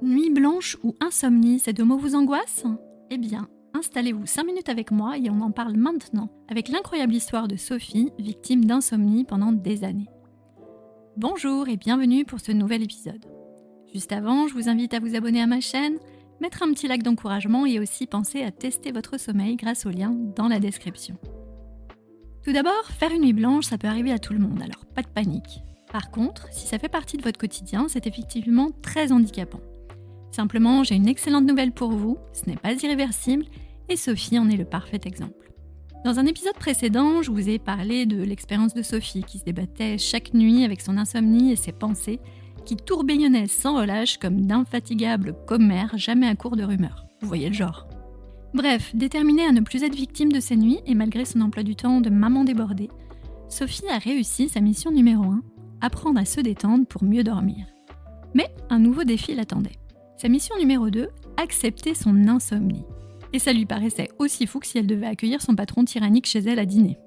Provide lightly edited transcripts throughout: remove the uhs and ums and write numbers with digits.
Nuit blanche ou insomnie, ces deux mots vous angoissent ? Eh bien, installez-vous 5 minutes avec moi et on en parle maintenant, avec l'incroyable histoire de Sophie, victime d'insomnie pendant des années. Bonjour et bienvenue pour ce nouvel épisode. Juste avant, je vous invite à vous abonner à ma chaîne, mettre un petit like d'encouragement et aussi penser à tester votre sommeil grâce au lien dans la description. Tout d'abord, faire une nuit blanche, ça peut arriver à tout le monde, alors pas de panique. Par contre, si ça fait partie de votre quotidien, c'est effectivement très handicapant. Simplement, j'ai une excellente nouvelle pour vous, ce n'est pas irréversible et Sophie en est le parfait exemple. Dans un épisode précédent, je vous ai parlé de l'expérience de Sophie qui se débattait chaque nuit avec son insomnie et ses pensées qui tourbillonnaient sans relâche comme d'infatigables commères jamais à court de rumeurs. Vous voyez le genre. Bref, déterminée à ne plus être victime de ces nuits et malgré son emploi du temps de maman débordée, Sophie a réussi sa mission numéro 1, apprendre à se détendre pour mieux dormir. Mais un nouveau défi l'attendait. Sa mission numéro 2, accepter son insomnie. Et ça lui paraissait aussi fou que si elle devait accueillir son patron tyrannique chez elle à dîner.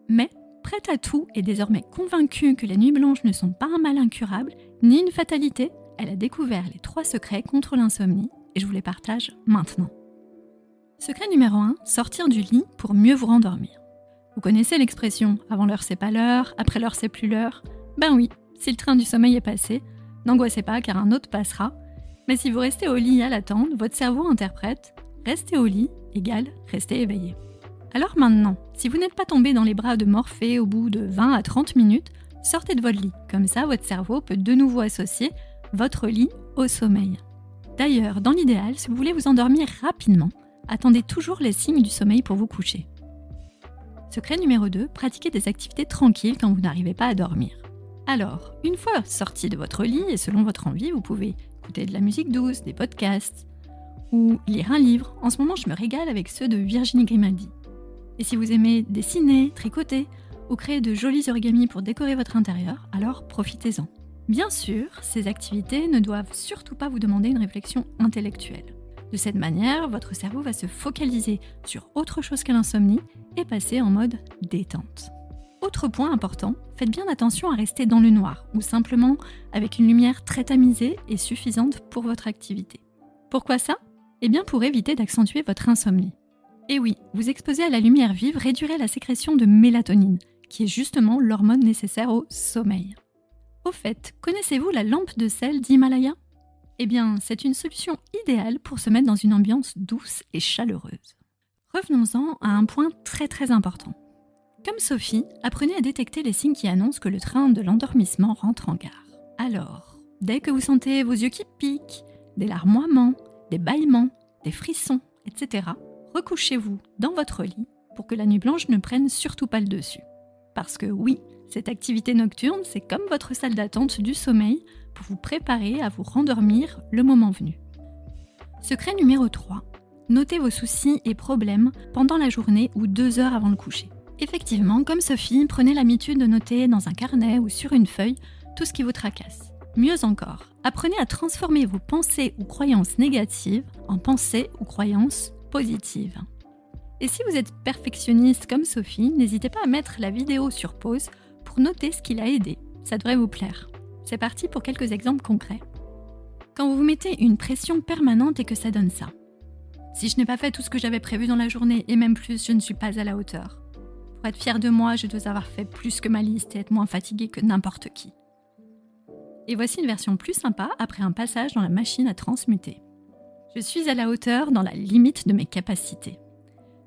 Mais, prête à tout et désormais convaincue que les nuits blanches ne sont pas un mal incurable, ni une fatalité, elle a découvert les 3 secrets contre l'insomnie et je vous les partage maintenant. Secret numéro 1, sortir du lit pour mieux vous rendormir. Vous connaissez l'expression « avant l'heure c'est pas l'heure, après l'heure c'est plus l'heure ». Ben oui, si le train du sommeil est passé, n'angoissez pas car un autre passera. Mais si vous restez au lit à l'attendre, votre cerveau interprète « rester au lit égale rester éveillé ». Alors maintenant, si vous n'êtes pas tombé dans les bras de Morphée au bout de 20 à 30 minutes, sortez de votre lit. Comme ça, votre cerveau peut de nouveau associer votre lit au sommeil. D'ailleurs, dans l'idéal, si vous voulez vous endormir rapidement, attendez toujours les signes du sommeil pour vous coucher. Secret numéro 2, pratiquez des activités tranquilles quand vous n'arrivez pas à dormir. Alors, une fois sorti de votre lit et selon votre envie, vous pouvez écouter de la musique douce, des podcasts ou lire un livre. En ce moment, je me régale avec ceux de Virginie Grimaldi. Et si vous aimez dessiner, tricoter ou créer de jolis origamis pour décorer votre intérieur, alors profitez-en. Bien sûr, ces activités ne doivent surtout pas vous demander une réflexion intellectuelle. De cette manière, votre cerveau va se focaliser sur autre chose que l'insomnie et passer en mode détente. Autre point important, faites bien attention à rester dans le noir ou simplement avec une lumière très tamisée et suffisante pour votre activité. Pourquoi ça ? Eh bien pour éviter d'accentuer votre insomnie. Et oui, vous exposer à la lumière vive réduirait la sécrétion de mélatonine, qui est justement l'hormone nécessaire au sommeil. Au fait, connaissez-vous la lampe de sel d'Himalaya ? Eh bien, c'est une solution idéale pour se mettre dans une ambiance douce et chaleureuse. Revenons-en à un point très important. Comme Sophie, apprenez à détecter les signes qui annoncent que le train de l'endormissement rentre en gare. Alors, dès que vous sentez vos yeux qui piquent, des larmoiements, des bâillements, des frissons, etc., recouchez-vous dans votre lit pour que la nuit blanche ne prenne surtout pas le dessus. Parce que oui, cette activité nocturne, c'est comme votre salle d'attente du sommeil pour vous préparer à vous rendormir le moment venu. Secret numéro 3. Notez vos soucis et problèmes pendant la journée ou 2 heures avant le coucher. Effectivement, comme Sophie, prenez l'habitude de noter dans un carnet ou sur une feuille tout ce qui vous tracasse. Mieux encore, apprenez à transformer vos pensées ou croyances négatives en pensées ou croyances positives. Et si vous êtes perfectionniste comme Sophie, n'hésitez pas à mettre la vidéo sur pause pour noter ce qui l'a aidé. Ça devrait vous plaire. C'est parti pour quelques exemples concrets. Quand vous vous mettez une pression permanente et que ça donne ça. Si je n'ai pas fait tout ce que j'avais prévu dans la journée et même plus, je ne suis pas à la hauteur. Pour être fière de moi, je dois avoir fait plus que ma liste et être moins fatiguée que n'importe qui. Et voici une version plus sympa après un passage dans la machine à transmuter. Je suis à la hauteur dans la limite de mes capacités.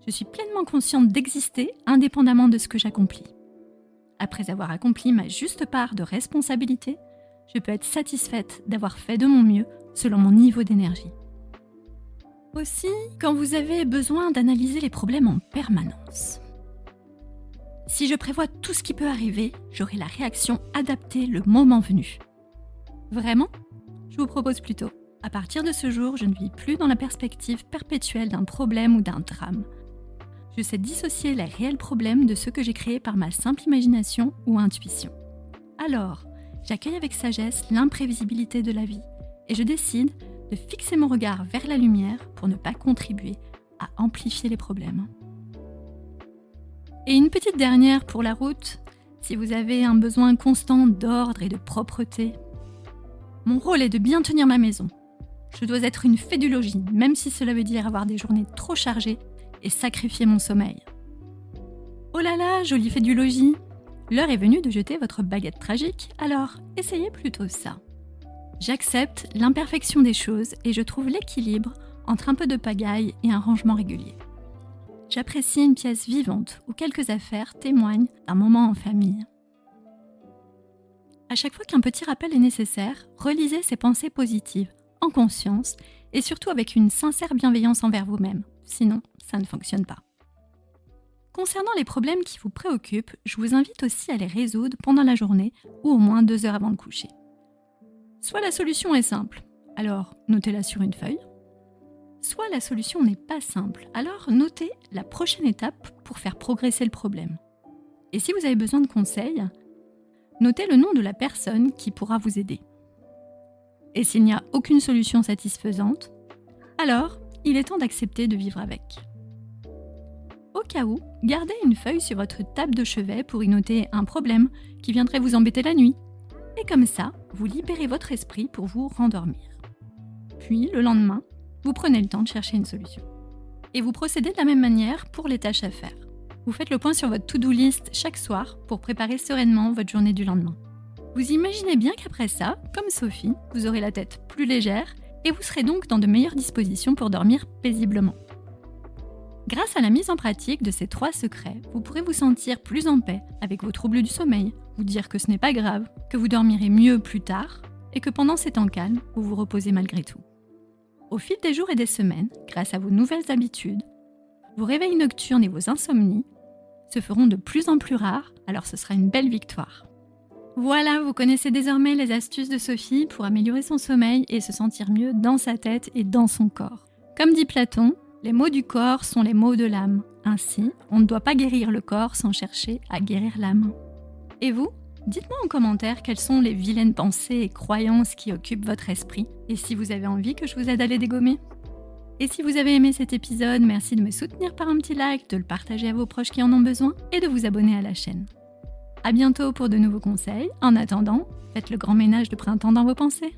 Je suis pleinement consciente d'exister indépendamment de ce que j'accomplis. Après avoir accompli ma juste part de responsabilité, je peux être satisfaite d'avoir fait de mon mieux selon mon niveau d'énergie. Aussi, quand vous avez besoin d'analyser les problèmes en permanence. Si je prévois tout ce qui peut arriver, j'aurai la réaction adaptée le moment venu. Vraiment ? Je vous propose plutôt, à partir de ce jour, je ne vis plus dans la perspective perpétuelle d'un problème ou d'un drame. Je sais dissocier les réels problèmes de ceux que j'ai créés par ma simple imagination ou intuition. Alors, j'accueille avec sagesse l'imprévisibilité de la vie et je décide de fixer mon regard vers la lumière pour ne pas contribuer à amplifier les problèmes. Et une petite dernière pour la route, si vous avez un besoin constant d'ordre et de propreté. Mon rôle est de bien tenir ma maison. Je dois être une fée du logis, même si cela veut dire avoir des journées trop chargées et sacrifier mon sommeil. Oh là là, jolie fée du logis! L'heure est venue de jeter votre baguette tragique, alors essayez plutôt ça. J'accepte l'imperfection des choses et je trouve l'équilibre entre un peu de pagaille et un rangement régulier. J'apprécie une pièce vivante où quelques affaires témoignent d'un moment en famille. À chaque fois qu'un petit rappel est nécessaire, relisez ces pensées positives, en conscience et surtout avec une sincère bienveillance envers vous-même. Sinon, ça ne fonctionne pas. Concernant les problèmes qui vous préoccupent, je vous invite aussi à les résoudre pendant la journée ou au moins 2 heures avant de coucher. Soit la solution est simple, alors notez-la sur une feuille. Soit la solution n'est pas simple, alors notez la prochaine étape pour faire progresser le problème. Et si vous avez besoin de conseils, notez le nom de la personne qui pourra vous aider. Et s'il n'y a aucune solution satisfaisante, alors il est temps d'accepter de vivre avec. Au cas où, gardez une feuille sur votre table de chevet pour y noter un problème qui viendrait vous embêter la nuit. Et comme ça, vous libérez votre esprit pour vous rendormir. Puis, le lendemain, vous prenez le temps de chercher une solution. Et vous procédez de la même manière pour les tâches à faire. Vous faites le point sur votre to-do list chaque soir pour préparer sereinement votre journée du lendemain. Vous imaginez bien qu'après ça, comme Sophie, vous aurez la tête plus légère et vous serez donc dans de meilleures dispositions pour dormir paisiblement. Grâce à la mise en pratique de ces 3 secrets, vous pourrez vous sentir plus en paix avec vos troubles du sommeil, vous dire que ce n'est pas grave, que vous dormirez mieux plus tard et que pendant ces temps calmes, vous vous reposez malgré tout. Au fil des jours et des semaines, grâce à vos nouvelles habitudes, vos réveils nocturnes et vos insomnies se feront de plus en plus rares, alors ce sera une belle victoire. Voilà, vous connaissez désormais les astuces de Sophie pour améliorer son sommeil et se sentir mieux dans sa tête et dans son corps. Comme dit Platon, les maux du corps sont les maux de l'âme. Ainsi, on ne doit pas guérir le corps sans chercher à guérir l'âme. Et vous ? Dites-moi en commentaire quelles sont les vilaines pensées et croyances qui occupent votre esprit et si vous avez envie que je vous aide à les dégommer. Et si vous avez aimé cet épisode, merci de me soutenir par un petit like, de le partager à vos proches qui en ont besoin et de vous abonner à la chaîne. À bientôt pour de nouveaux conseils. En attendant, faites le grand ménage de printemps dans vos pensées.